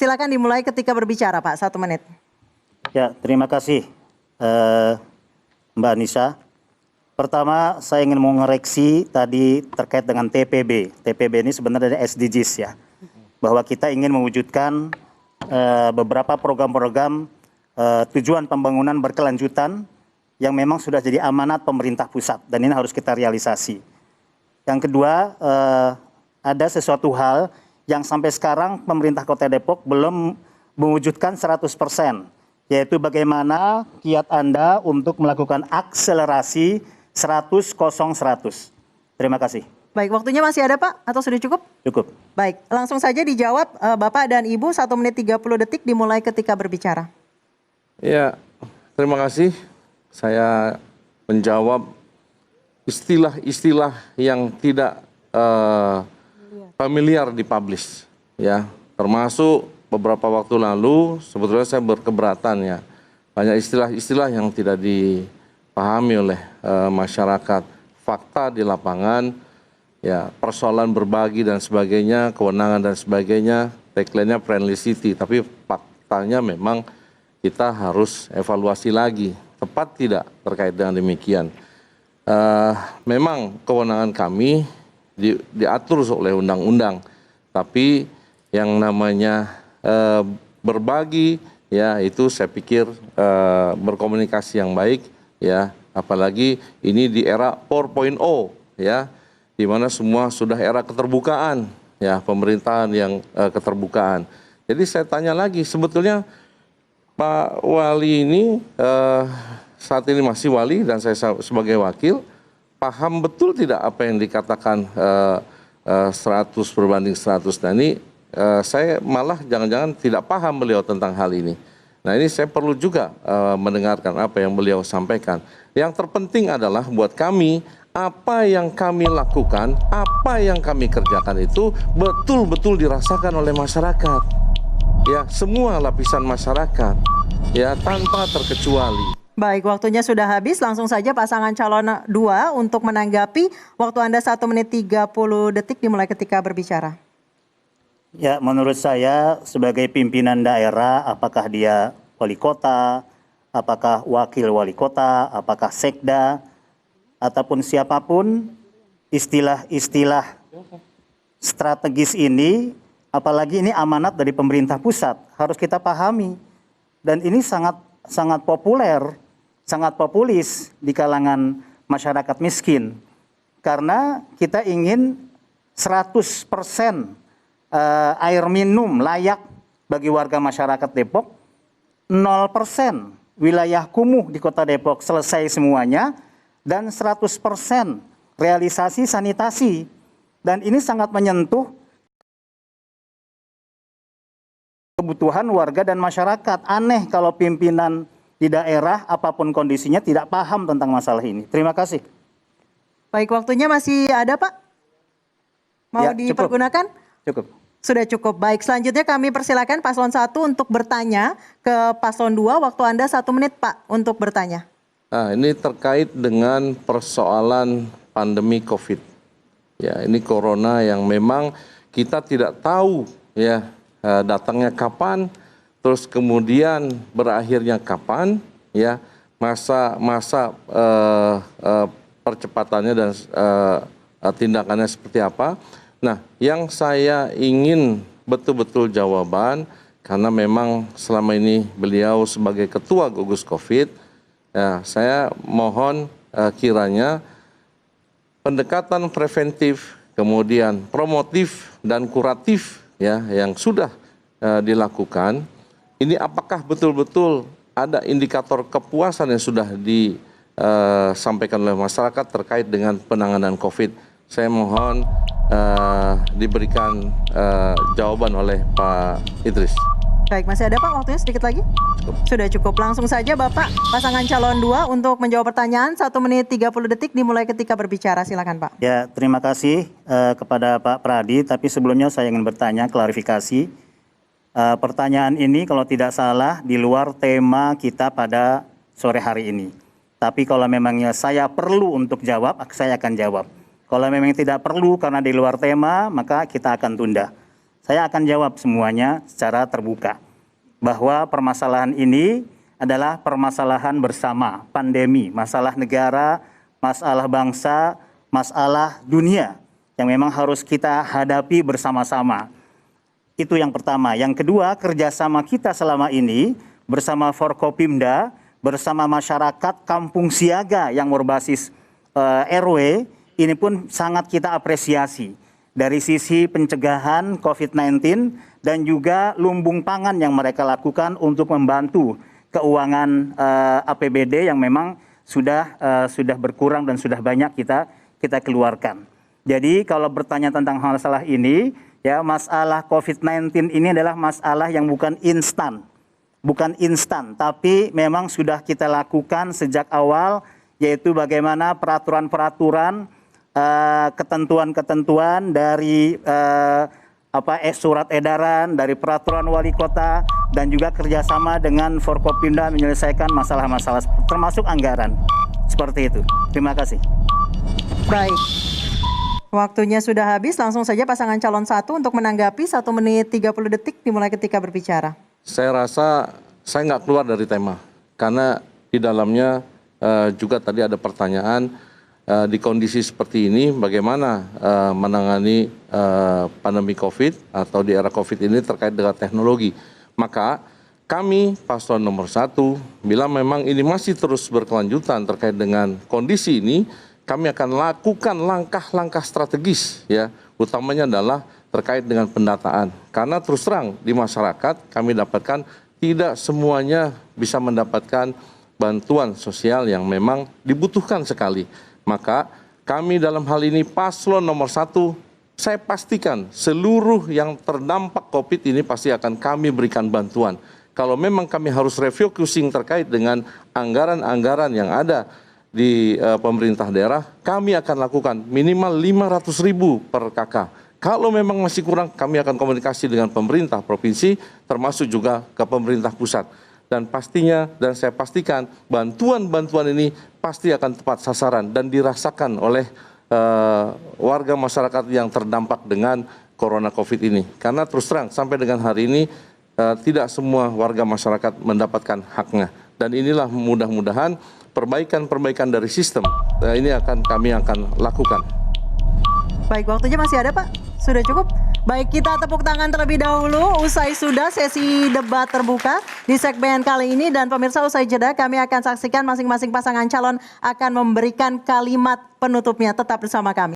Silakan dimulai ketika berbicara, Pak. 1 menit. Ya, terima kasih Mbak Nisa. Pertama, saya ingin mengoreksi tadi terkait dengan TPB. TPB ini sebenarnya dari SDGs ya. Bahwa kita ingin mewujudkan beberapa program-program tujuan pembangunan berkelanjutan yang memang sudah jadi amanat pemerintah pusat. Dan ini harus kita realisasi. Yang kedua, ada sesuatu hal yang sampai sekarang pemerintah Kota Depok belum mewujudkan 100%. Yaitu bagaimana kiat Anda untuk melakukan akselerasi 100-0-100. Terima kasih. Baik, waktunya masih ada, Pak? Atau sudah cukup? Cukup. Baik, langsung saja dijawab Bapak dan Ibu. 1 menit 30 detik dimulai ketika berbicara. Ya, terima kasih. Saya menjawab istilah-istilah yang tidak familiar dipublish, ya, termasuk beberapa waktu lalu sebetulnya saya berkeberatan ya, banyak istilah-istilah yang tidak dipahami oleh masyarakat, fakta di lapangan, ya, persoalan berbagi dan sebagainya, kewenangan dan sebagainya, tagline-nya friendly city, tapi faktanya memang kita harus evaluasi lagi, tepat tidak terkait dengan demikian. Memang kewenangan kami diatur oleh undang-undang, tapi yang namanya berbagi, ya, itu saya pikir berkomunikasi yang baik, ya, apalagi ini di era 4.0, ya, di mana semua sudah era keterbukaan, ya, pemerintahan yang keterbukaan. Jadi saya tanya lagi, sebetulnya Pak Wali ini saat ini masih wali dan saya sebagai wakil, paham betul tidak apa yang dikatakan 100 berbanding 100. Nah ini saya malah jangan-jangan tidak paham beliau tentang hal ini. Nah ini saya perlu juga mendengarkan apa yang beliau sampaikan. Yang terpenting adalah buat kami, apa yang kami lakukan, apa yang kami kerjakan itu betul-betul dirasakan oleh masyarakat. Ya, semua lapisan masyarakat, ya, tanpa terkecuali. Baik, waktunya sudah habis. Langsung saja pasangan calon 2 untuk menanggapi. Waktu Anda 1 menit 30 detik dimulai ketika berbicara. Ya, menurut saya sebagai pimpinan daerah, apakah dia wali kota, apakah wakil wali kota, apakah sekda, ataupun siapapun, istilah-istilah strategis ini, apalagi ini amanat dari pemerintah pusat, harus kita pahami. Dan ini sangat populer, sangat populis di kalangan masyarakat miskin. Karena kita ingin 100% air minum layak bagi warga masyarakat Depok, 0% wilayah kumuh di Kota Depok selesai semuanya, dan 100% realisasi sanitasi. Dan ini sangat menyentuh kebutuhan warga dan masyarakat. Aneh kalau pimpinan di daerah apapun kondisinya tidak paham tentang masalah ini. Terima kasih. Baik, waktunya masih ada, Pak? Mau Ya, dipergunakan? Cukup. Sudah cukup. Baik, selanjutnya kami persilakan Paslon 1 untuk bertanya ke Paslon 2. Waktu Anda 1 menit, Pak, untuk bertanya. Nah, ini terkait dengan persoalan pandemi COVID. Ya, ini corona yang memang kita tidak tahu, ya, datangnya kapan, terus kemudian berakhirnya kapan, ya, masa percepatannya dan tindakannya seperti apa. Nah, yang saya ingin betul-betul jawaban, karena memang selama ini beliau sebagai ketua gugus COVID, ya, saya mohon kiranya pendekatan preventif, kemudian promotif dan kuratif, ya, yang sudah dilakukan, ini apakah betul-betul ada indikator kepuasan yang sudah disampaikan oleh masyarakat terkait dengan penanganan COVID. Saya mohon diberikan jawaban oleh Pak Idris. Baik, masih ada, Pak, waktunya sedikit lagi? Cukup. Sudah cukup. Langsung saja Bapak, pasangan calon 2 untuk menjawab pertanyaan. 1 menit 30 detik dimulai ketika berbicara. Silakan, Pak. Ya, terima kasih kepada Pak Pradi, tapi sebelumnya saya ingin bertanya, klarifikasi. Pertanyaan ini kalau tidak salah di luar tema kita pada sore hari ini. Tapi kalau memangnya saya perlu untuk jawab, saya akan jawab. Kalau memang tidak perlu karena di luar tema, maka kita akan tunda. Saya akan jawab semuanya secara terbuka. Bahwa permasalahan ini adalah permasalahan bersama, pandemi, masalah negara, masalah bangsa, masalah dunia yang memang harus kita hadapi bersama-sama. Itu yang pertama. Yang kedua, kerjasama kita selama ini bersama Forkopimda, bersama masyarakat Kampung Siaga yang berbasis RW, ini pun sangat kita apresiasi. Dari sisi pencegahan COVID-19 dan juga lumbung pangan yang mereka lakukan untuk membantu keuangan APBD yang memang sudah berkurang dan sudah banyak kita keluarkan. Jadi kalau bertanya tentang masalah ini, ya masalah COVID-19 ini adalah masalah yang bukan instan, tapi memang sudah kita lakukan sejak awal, yaitu bagaimana peraturan-peraturan, ketentuan-ketentuan dari surat edaran, dari peraturan wali kota, dan juga kerjasama dengan Forkopimda menyelesaikan masalah-masalah termasuk anggaran. Seperti itu. Terima kasih. Baik. Waktunya sudah habis, langsung saja pasangan calon 1 untuk menanggapi 1 menit 30 detik dimulai ketika berbicara. Saya rasa saya nggak keluar dari tema, karena di dalamnya juga tadi ada pertanyaan di kondisi seperti ini bagaimana menangani pandemi COVID atau di era COVID ini terkait dengan teknologi. Maka kami paslon nomor 1 bila memang ini masih terus berkelanjutan terkait dengan kondisi ini, kami akan lakukan langkah-langkah strategis, ya, utamanya adalah terkait dengan pendataan. Karena terus terang di masyarakat kami dapatkan tidak semuanya bisa mendapatkan bantuan sosial yang memang dibutuhkan sekali. Maka kami dalam hal ini paslon nomor 1, saya pastikan seluruh yang terdampak COVID ini pasti akan kami berikan bantuan. Kalau memang kami harus refocusing terkait dengan anggaran-anggaran yang ada di pemerintah daerah, kami akan lakukan minimal 500.000 per KK. Kalau memang masih kurang, kami akan komunikasi dengan pemerintah provinsi, termasuk juga ke pemerintah pusat. Dan pastinya, dan saya pastikan bantuan-bantuan ini pasti akan tepat sasaran dan dirasakan oleh warga masyarakat yang terdampak dengan corona COVID ini. Karena terus terang, sampai dengan hari ini tidak semua warga masyarakat mendapatkan haknya. Dan inilah mudah-mudahan perbaikan-perbaikan dari sistem ini kami akan lakukan. Baik, waktunya masih ada Pak? Sudah cukup? Baik, kita tepuk tangan terlebih dahulu. Usai sudah sesi debat terbuka di segmen kali ini. Dan pemirsa, usai jeda kami akan saksikan masing-masing pasangan calon akan memberikan kalimat penutupnya. Tetap bersama kami.